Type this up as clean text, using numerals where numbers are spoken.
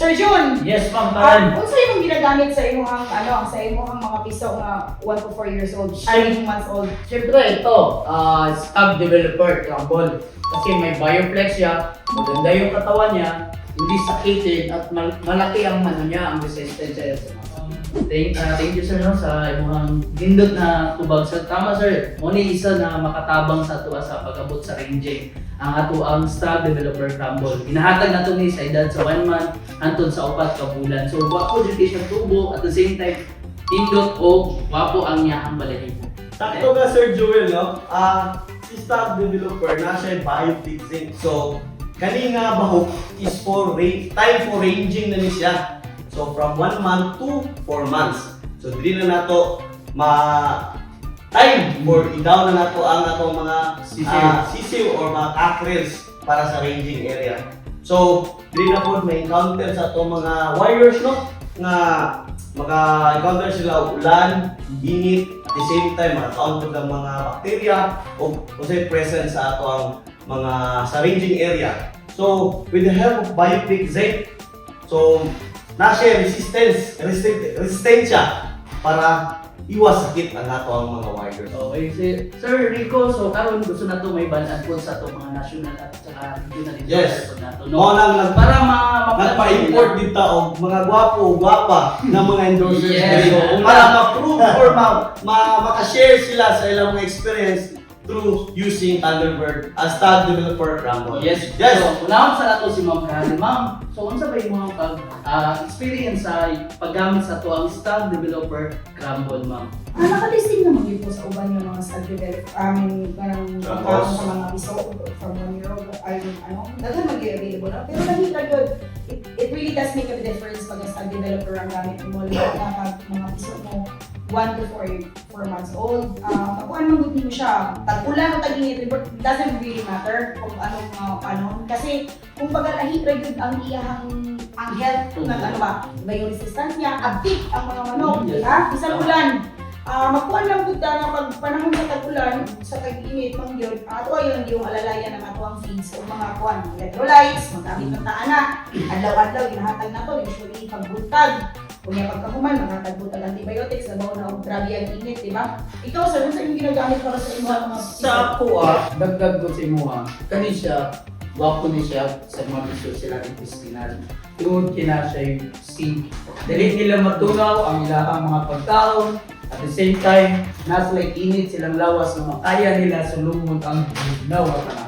Sir Jun. Yes, ma'am, Karen. Unsa imong ginagamit sa imong sa imong mga piso nga 1 to 4 years old, 9 months old? Siyempre, ito, Stag Developer Crumble. Kasi may bioflex siya, maganda yung katawan niya, hindi sakitin at malaki ang ang resistance niya. Thank you sir no, sa imong gindot na tubag sa tama sir. Mo ni isa na makatabang sa tuwa sa pag-abot sa ranging ang ato ang Stag Developer Crumble. Ginahatag nato ni sa edad sa 1 month hangtod sa 4 ka bulan. So wapo jud siya tubo at the same time indot o wapo ang iyang balahibo. Sakto ka Sir Joel, no? Si Stag Developer na siya biofixing. So, kani nga bahok is for time for ranging na ni siya. So, from 1 month to 4 months. So, dili na nato time for i-down na nato ang atong mga sisiw or mga cockerels para sa ranging area. So, dili na po may encounter sa atong mga warriors, no? Nga maka-encounter sila ulan, init, at the same time maka-counter ng mga bacteria o kung present sa ato ang mga sa ranging area. So, with the help of biofixate, so na-share resistensya para iwas sakit ang ato ang mga warriors. Okay, Sir Rico, so karon gusto na to may balan po sa to mga national at saka regional Yes. nato, Mo nang para nagpa-import dito og mga gwapa na mga endorsers Yes. dito para ma-prove or maka-share sila sa ilang mga experience through using Thunderbird as Stag Developer Crumble. Yes. Yes. So, unahon sa nato si Ma'am Karen. Ma'am, so unsa ba imong experience sa paggamit sa to ang Stag Developer Crumble, ma'am? Nakalisting naman yun po sa uban yung mga stag develop, parang Tapos? sa mga piso from 1 year old, daghan mag-available na. Pero nakita yun, it really does make a difference pag stag developer ang gamit mo, mga piso mo, 1 to 4 months old. Kung anong mo siya, tag-ulan o tag-init, it doesn't really matter kung anong, kasi kung pagkalahi yun ang iyahang ang health ng yung resistance niya, abtik ang mga manok, isang ulan. Magkuhan lang po na pag panahon sa tag-ulan, sa tag-init, yun, ato yun yung alalayan ng ato ang feeds o mga kuhan, electrolytes, magamit ng taana, adlaw-adlaw, ginahatag na to, usually pagbuntag, kung yung pagkahuman, makatagbuntag antibiotics, sabaw na grabe ang init, di ba? Ikaw, sir, sa yung ginagamit para sa mga Sa ako dagdag ko sa imo kani siya wapo ni siya sa mga piso sila intestinal. Tungod kina siya yung sink. Dili nila matunaw ang ilahang mga pagkaon. At the same time, nasa like init silang lawas na makaya nila sulumod ang bugnaw at ang